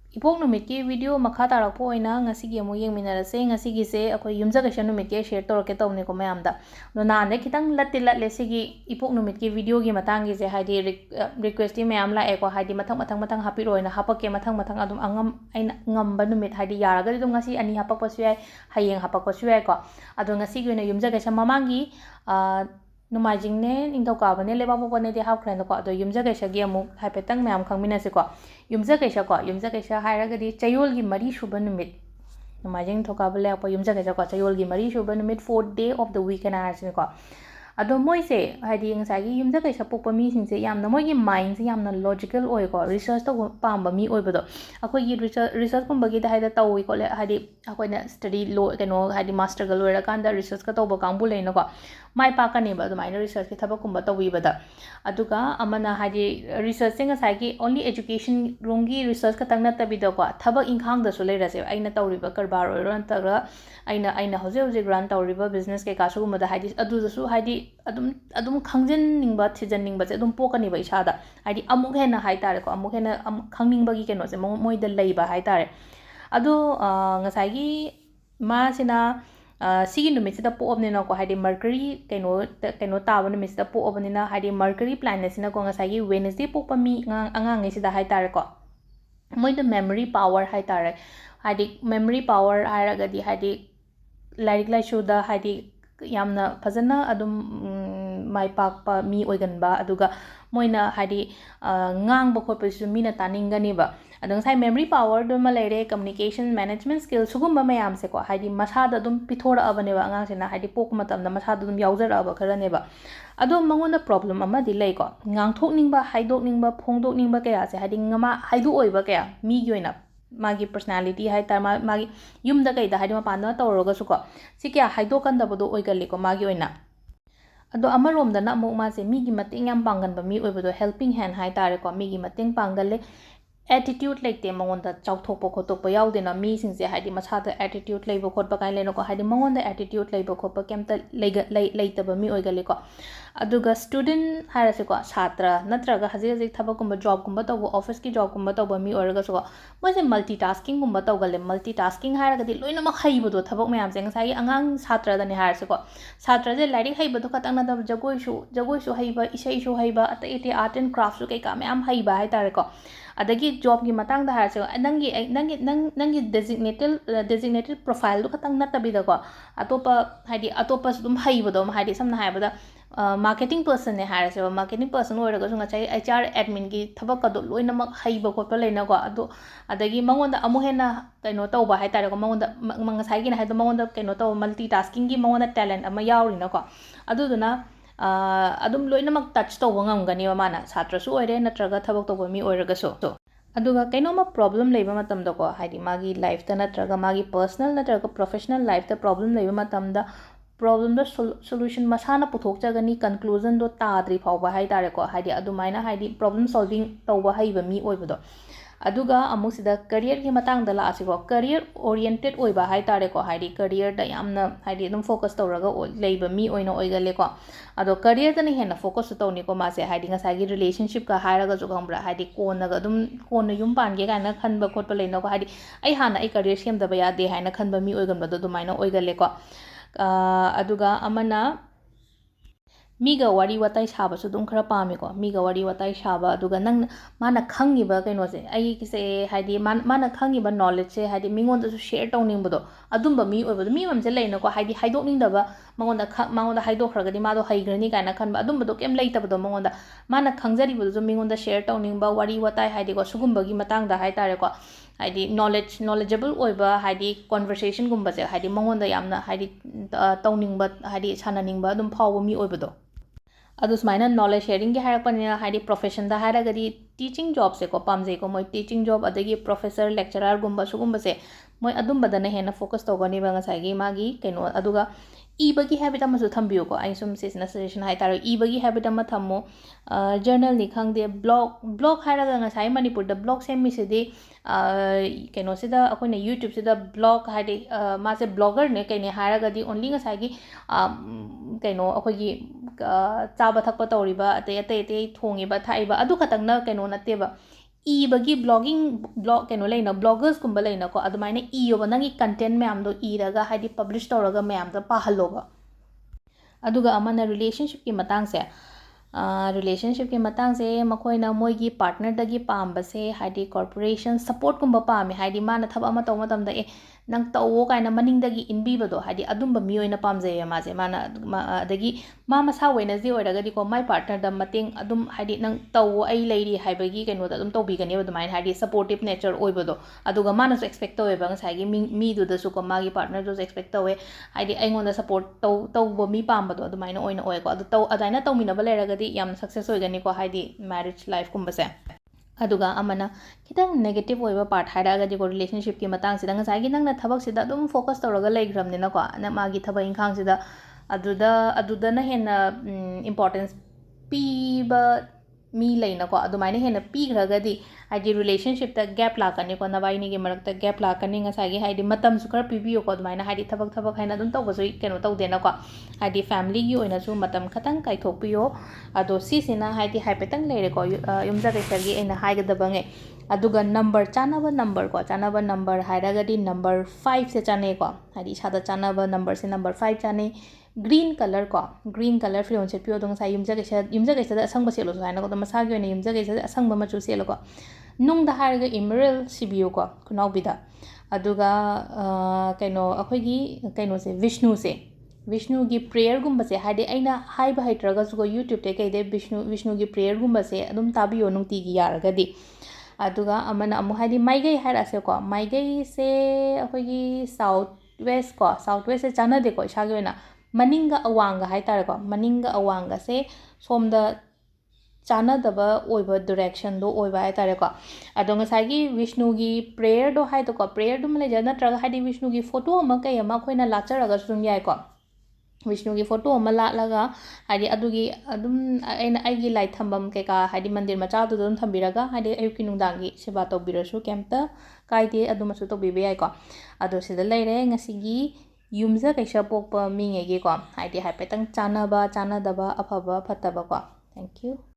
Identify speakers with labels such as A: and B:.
A: Epok Numit video makha tarakpo oina ngasigi amu yengminarase ngasigi se akoi Yumjakeisha Numit ke share torake tawne ko Maramda no nane khitang latle sigi Epok Numit video gi matangi se haidi request ti mayam la eko haidi mathang hapiro oina hapake mathang adum angam aina ngamba numit haidi yaraga dum ngasi ani hapakpasu yai hayeng hapakpasu yai ko adu ngasigi oina Yumjakeisha mamangi Numajingne Ningthokabane Lebapokone de hapkhran ko ado Yumjakeisha gi amu haipetang mayam khangminase ko Yumjakeisha hairagadi chayol gi mari shuba numit Numajing thokabale apa Yumjakeisha ko chayol gi mari shuba numit 4th day of the week and harsine ko ado moise haidi ngasagi Yumjakeisha pokpa mi singse yamna moi gi mind se yamna logical oi ko research to pamba mi oi bodo akoi gi research kumba gi da haida tawi ko le haidi akoi na study lo keno haidi master ga loira kanda research ka tawba kangbu leina ko mai pa ka ne ba adumai research ki thaba kumba tawi bada aduga amana haidi research singa sagi only education rongi research ka tangna tabi da ko thaba inkhang da su leira se aina tawriba karbar oi ron taga aina hoje run tawriba business ke kasu kumba da haidi adu da su haidi adum khangjin ningba thijan ningba se adum pokani ba isada haidi amuk hena haitare ko amuk hena khangning ba gi keno se moi da leiba haitare adu ngasagi ma sina sigi numit sida po obnina ko haidi mercury keno taba numit sida po obnina haidi mercury planet sina ko ngasagi wednesday pokpa mi angang sida haitare ko moi da memory power haitare haidi memory power hairagadi haidi larik lai shuda haidi yamna fazana adum mai pakpa mi oiganba aduga moina haidi ngang ba khotpa su mina taningani ba adung sai memory power dum malere communication management skill sugumba mayam se ko haidi masada dum pithora abane ba ngang sena haidi pok matam da masada dum yaujara ba kharane ba adu mangona problem ama di lei ko ngang thokning ba haidok ning ba phongdok ning ba kaya se haidi ngama haidu oiba kaya mi gi oina magi personality hai tar magi yumda kai da haidi ma panna tawroga su ko sikya haido kan da bodo oigali ko magi oina ado amarom da na mo ma se migi mating yam pangan ba mi oibodo helping hand hai tare ko migi mating pangalle attitude like te mangon da chawthokpo khotokpo yaude na mi sing se haidi macha da attitude leibo khotpa kai leno ko haidi mangon da attitude leibo khotpa kemta leita ba mi oigali ko aduga student hairase ko chhatra natraga haji thabak kumba job kumba taw office ki job kumba taw mi oraga so mo se multitasking kumba taw gale multitasking hairaga di loina mak haibo do thabak mayam se ngai angang chhatra da ni hairase ko chhatra je lairi haibo do katang na da jagoi su haiba isai su haiba ate art and craft su kai ka mayam haiba hai tare ko adagi job gi matang da hairase nangi designated profile do katang na tabi da ko atopa dum haibo do haidi samna haiba da marketing person ne hairase ba marketing person oraga sunga chai HR admin gi thabak ka do loina mak haiba ko leina ko adagi mangonda amu hena kaino tawba hai tare ko mangonda mangasai gi na haida mangonda kaino taw multitasking gi mangonda talent ama yauri na ko aduduna adum loina mak touch tawba ngamgani ba mana chhatra su oire natraga thabak tawba mi oiraga so aduga kaino ma problem leiba matam da ko haidi magi life ta natraga magi personal natraga professional life ta problem leiba matam da problem da solution masana puthok jagani conclusion do tadri phawba hai tare ko haidi adumaina haidi problem solving tawba haiba mi oibodo aduga amusida career gi matang da la asiko career oriented oiba hai tare ko haidi career da yamna haidi dum focus tawraga leiba mi oina oigale ko ado career da ni hena focus tawni ko mase haidi nga sagi relationship ka hairaga ju gambra haidi konaga dum kona yum pange kana khanba khotpa leina ko haidi ai hana ai career sem da ba ya de haina khanba mi oigam da dumaina oigale ko aduga amana miga wari watai saba su dum khara pami ko miga wari watai saba aduga nang mana khangi ba kaino se ai kise haidi mana khangi ba knowledge se haidi mingon da su share tawning bodo adumba mi oibodo mi mam je leina ko haidi haidok ning da ba mangonda haidok khraga di ma do haigrani kaina khan ba adumba do kem leita bodo mangonda mana khangjari bodo jo mingon da share tawning ba wari watai haidi ko sugumba gi matang da hai tare ko haidi knowledgeable oiba haidi conversation gumba se haidi mangonda yamna haidi tawning ba haidi sananing ba dum phawo mi oibodo adu smaina knowledge sharing gi hairapani haidi profession da hairagadi teaching job se ko pamjei ko moi teaching job adagi professor lecturer gumba sugumba se moi adum badana hena focus tawgani ba ngasai gi magi keno aduga ibagi habit ama su thambiyo ko ai sum sesna suggestion hai taro ibagi habit ama thammo journal ni khangde blog hairaga ngasai manipur da blog semi se de keno sida akoina youtube sida blog haidi ma se blogger ne kene hairaga di only ngasai gi keno akogi chaba thakpa tawriba ate thongiba thaiba adu khatangna keno nateba ꯏꯕꯒꯤ blog ꯀꯩꯅꯣ ꯂꯩꯅ bloggers ꯀꯨꯝꯕ ꯂꯩꯅꯀꯣ ꯑꯗꯨꯃꯥꯏꯅ ꯏꯌꯣꯕ ꯅꯪꯒꯤ content ꯃꯌꯥꯝꯗꯣ ꯏꯔꯒ ꯍꯥꯏꯗꯤ publish ꯇꯧꯔꯒ ꯃꯌꯥꯝꯗ ꯄꯥꯍꯜꯂꯣꯕ ꯑꯗꯨꯒ ꯑꯃꯅ relationshipꯀꯤ ꯃꯇꯥꯡꯁꯦ relationshipꯀꯤ ꯃꯇꯥꯡꯁꯦ ꯃꯈꯣꯏꯅ ꯃꯣꯏꯒꯤ partnerꯗꯒꯤ ꯄꯥꯝꯕꯁꯦ ꯍꯥꯏꯗꯤ corporation support-ꯀꯨꯝꯕ ꯄꯥꯝꯃꯦ ꯍꯥꯏꯗꯤ ꯃꯥꯅ ꯊꯕꯛ ꯑꯃ ꯇꯧꯕ ꯃꯇꯝꯗ ꯅꯪ ꯇꯧꯋꯣ ꯀꯥꯏꯅ ꯃꯅꯤꯡꯗꯒꯤ ꯏꯟꯕꯤꯕꯗꯣ ꯍꯥꯏꯗꯤ ꯑꯗꯨꯝꯕ ꯃꯤ ꯑꯣꯏꯅ ꯄꯥꯝꯖꯩꯌꯦ ꯃꯥꯁꯦ ꯃꯥꯅ ꯑꯗꯒꯤ ꯃꯥ ꯃꯁꯥ ꯋꯦꯅꯁꯗꯦ ꯑꯣꯏꯔꯒꯗꯤꯀꯣ ꯃꯥꯏ ꯄꯥꯔꯠꯅꯔꯗ ꯃꯇꯦꯡ ꯑꯗꯨꯝ ꯍꯥꯏꯗꯤ ꯅꯪ ꯇꯧꯋꯣ ꯑꯩ ꯂꯩꯔꯤ ꯍꯥꯏꯕꯒꯤ ꯀꯩꯅꯣꯗ ꯑꯗꯨꯝ ꯇꯧꯕꯤꯒꯅꯦꯕ ꯑꯗꯨꯃꯥꯏꯅ ꯍꯥꯏꯗꯤ ꯁꯄꯣꯔꯇꯤꯞ ꯅꯦꯆꯔ ꯑꯣꯏꯕꯗꯣ ꯑꯗꯨꯒ ꯃꯥꯅꯁꯨ ꯑꯦꯛꯁꯄꯦꯛ ꯇꯧꯋꯦꯕ ꯉꯁꯥꯏꯒꯤ ꯃꯤꯗꯨꯗꯁꯨꯀꯣ ꯃꯥꯒꯤ ꯄꯥꯔꯠꯅꯔꯗꯨꯁꯨ ꯑꯦꯛꯁꯄꯦꯛ ꯇꯧꯋꯦ ꯍꯥꯏꯗꯤ ꯑꯩꯉꯣꯟꯗ ꯁꯄꯣꯔꯠ ꯇꯧꯕ ꯃꯤ ꯄꯥꯝꯕꯗꯣ ꯑꯗꯨꯃꯥꯏꯅ ꯑꯣꯏꯅ ꯑꯣꯏꯀꯣ ꯑꯗꯨꯃꯥꯏꯅ ꯇꯧꯃꯤꯟꯅꯕ ꯂꯩꯔꯒꯗꯤ ꯌꯥꯝ ꯁꯛꯁꯦꯁ ꯑꯣꯏꯒꯅꯤꯀꯣ ꯍꯥꯏꯗꯤ ꯃꯦꯔꯤꯖ ꯂꯥꯏꯐꯀꯨꯝꯕꯁꯦ ꯑꯗꯨꯒ ꯑꯃꯅ ꯈꯤꯇꯪ ꯅꯦꯒꯦꯇꯤቭ ꯑꯣꯏꯕ ꯄꯥꯔꯠ ꯍꯥꯏꯔꯒꯗꯤꯀꯣ ꯔꯤꯂꯦꯁꯟꯁꯤꯞꯀꯤ ꯃꯇꯥꯡꯁꯤꯗ ꯉꯁꯥꯏꯒꯤ ꯅꯪꯅ ꯊꯕꯛꯁꯤꯗ ꯑꯗꯨꯝ ꯐꯣꯀꯁ ꯇꯧꯔꯒ ꯂꯩꯈ꯭ꯔꯕꯅꯤꯅꯀꯣ ꯃꯥꯒꯤ ꯊꯕꯛ ꯏꯪꯈꯥꯡꯁꯤꯗ ꯑꯗꯨꯗꯅ ꯍꯦꯟꯅ ꯏꯝꯄꯣꯔꯇꯦꯟꯁ ꯄꯤꯕ ꯃꯤ ꯂꯩꯅꯀꯣ ꯑꯗꯨꯃꯥꯏꯅ ꯍꯦꯟꯅ ꯄꯤꯈ꯭ꯔꯒꯗꯤ ꯍꯥꯏꯗꯤ ꯔꯤꯂꯦꯁꯟꯁꯤꯞꯇ ꯒꯦꯞ ꯂꯥꯛꯀꯅꯤꯀꯣ ꯅꯕꯥꯏꯅꯤꯒꯤ ꯃꯔꯛꯇ ꯒꯦꯞ ꯂꯥꯛꯀꯅꯤ ꯉꯁꯥꯏꯒꯤ ꯍꯥꯏꯗꯤ ꯃꯇꯝꯁꯨ ꯈꯔ ꯄꯤꯕꯤꯌꯨꯀꯣ ꯑꯗꯨꯃꯥꯏꯅ ꯍꯥꯏꯗꯤ ꯊꯕꯛ ꯍꯥꯏꯅ ꯑꯗꯨꯝ ꯇꯧꯕꯁꯨ ꯀꯩꯅꯣ ꯇꯧꯗꯦꯅꯀꯣ ꯍꯥꯏꯗꯤ ꯐꯦꯃꯤꯂꯤꯒꯤ ꯑꯣꯏꯅꯁꯨ ꯃꯇꯝ ꯈꯇꯪ ꯀꯥꯏꯊꯣꯛꯄꯤꯌꯣ ꯑꯗꯣ ꯁꯤꯁꯤꯅ ꯍꯥꯏꯗꯤ ꯍꯥꯏꯐꯦꯠꯇꯪ ꯂꯩꯔꯦꯀꯣ ꯌꯨꯝꯖꯀꯩꯁꯒꯤ ꯑꯩꯅ ꯍꯥꯏꯒꯗꯕꯉꯩ ꯑꯗꯨꯒ ꯆꯥꯅꯕ ꯅꯝꯕꯔ ꯍꯥꯏꯔꯒꯗꯤ ꯅꯝꯕꯔ 5ꯁꯦ ꯆꯥꯅꯩꯀꯣ ꯍꯥꯏꯗꯤ ꯏꯁꯥꯗ ꯆꯥꯅꯕ ꯅꯝꯕꯔꯁꯦ ꯅꯝꯕꯔ 5 ꯆꯥꯅꯩ ꯒ꯭ꯔꯤꯟ ꯀꯂꯔ ꯐꯤꯔꯣꯜ ꯁꯦꯠꯄꯤꯌꯣ ꯑꯗꯣ ꯉꯁꯥꯏ ꯌꯨꯝꯖꯀꯩꯁꯗ ꯑꯁꯪꯕ ꯁꯦꯠꯂꯣꯁꯨ ꯍꯥꯏꯅꯀꯣ ꯑꯗꯣ ꯃꯁꯥꯒꯤ ꯑꯣꯏꯅ ꯌꯨꯝꯖꯀꯩꯁꯗ ꯑꯁꯪꯕ ꯃꯆꯨ ꯁꯦꯠꯂꯣꯀꯣ ꯅꯨꯡꯗ ꯍꯥꯏꯔꯒ ꯏꯃꯔꯜ ꯁꯤꯕꯤꯌꯨꯀꯣ ꯈꯨꯅꯥꯎꯕꯤꯗ ꯑꯗꯨꯒ ꯀꯩꯅꯣ ꯑꯩꯈꯣꯏꯒꯤ ꯀꯩꯅꯣꯁꯦ ꯚꯤꯁꯅꯨꯒꯤ ꯄ꯭ꯔꯦꯌꯔꯒꯨꯝꯕꯁꯦ ꯍꯥꯏꯗꯤ ꯑꯩꯅ ꯍꯥꯏꯕ ꯍꯩꯇ꯭ꯔꯒꯁꯨꯀꯣ ꯌꯨꯇ꯭ꯌꯨꯕꯇ ꯀꯩꯗꯩ ꯚꯤꯁꯅꯨꯒꯤ ꯄ꯭ꯔꯦꯌꯔꯒꯨꯝꯕꯁꯦ ꯑꯗꯨꯝ ꯇꯥꯕꯤꯌꯣ ꯅꯨꯡꯇꯤꯒꯤ ꯌꯥꯔꯒꯗꯤ ꯑꯗꯨꯒ ꯑꯃꯅ ꯑꯃꯨꯛ ꯍꯥꯏꯗꯤ ꯃꯥꯏꯀꯩ ꯍꯥꯏꯔꯛꯑꯁꯦꯀꯣ ꯃꯥꯏꯀꯩꯁꯦ ꯑꯩꯈꯣꯏꯒꯤ ꯁꯥꯎꯠ ꯋꯦꯁꯁꯦ ꯆꯥꯟꯅꯗꯦꯀꯣ ꯏꯁꯥꯒꯤ ꯑꯣꯏꯅ ꯃꯅꯤꯡꯒ ꯑꯋꯥꯡꯒ ꯍꯥꯏꯇꯥꯔꯦꯀꯣ ꯃꯅꯤꯡꯒ ꯑꯋꯥꯡꯒꯁꯦ ꯁꯣꯝꯗ ꯆꯥꯟꯅꯗꯕ ꯑꯣꯏꯕ ꯗꯤꯔꯦꯛꯁꯟꯗꯣ ꯑꯣꯏꯕ ꯍꯥꯏꯇꯥꯔꯦꯀꯣ ꯑꯗꯣ ꯉꯁꯥꯏꯒꯤ ꯚꯤꯁꯅꯨꯒꯤ ꯄ꯭ꯔꯦꯌꯔꯗꯣ ꯍꯥꯏꯗꯣꯀꯣ ꯄ꯭ꯔꯦꯌꯔꯗꯨꯃ ꯂꯩꯖ ꯅꯠꯇ꯭ꯔꯒ ꯍꯥꯏꯗꯤ ꯚꯤꯁꯅꯨꯒꯤ ꯐꯣꯇꯣ ꯑꯃ ꯀꯩ ꯑꯃ ꯑꯩꯈꯣꯏꯅ ꯂꯥꯠꯆꯔꯒꯁꯨ ꯑꯗꯨꯝ ꯌꯥꯏꯀꯣ ꯚꯤꯁꯅꯨꯒꯤ ꯐꯣꯇꯣ ꯑꯃ ꯂꯥꯠꯂꯒ ꯍꯥꯏꯗꯤ ꯑꯗꯨꯒꯤ ꯑꯗꯨꯝ ꯑꯩꯒꯤ ꯂꯥꯏ ꯊꯝꯐꯝ ꯀꯩꯀꯥ ꯍꯥꯏꯗꯤ ꯃꯟꯗꯤꯔ ꯃꯆꯥꯗꯨꯗ ꯑꯗꯨꯝ ꯊꯝꯕꯤꯔꯒ ꯍꯥꯏꯗꯤ ꯑꯌꯨꯛꯀꯤ ꯅꯨꯡꯗꯥꯡꯒꯤ ꯁꯦꯕꯥ ꯇꯧꯕꯤꯔꯁꯨ ꯀꯩꯝꯇ ꯀꯥꯏꯗꯦ ꯑꯗꯨꯃꯁꯨ ꯇꯧꯕꯤꯕ ꯌꯥꯏꯀꯣ ꯑꯗꯣ ꯁꯤꯗ ꯂꯩꯔꯦ ꯉꯁꯤꯒꯤ ꯌꯨꯝꯖꯀꯩꯁ ꯄꯣꯛꯄ ꯃꯤꯉꯩꯒꯤꯀꯣ ꯍꯥꯏꯗꯤ ꯍꯥꯏꯐꯦꯠꯇꯪ ꯆꯥꯟꯅꯕ ꯆꯥꯟꯅꯗꯕ ꯑꯐꯕ ꯐꯠꯇꯕꯀꯣ ꯊꯦꯡꯛ ꯌꯨ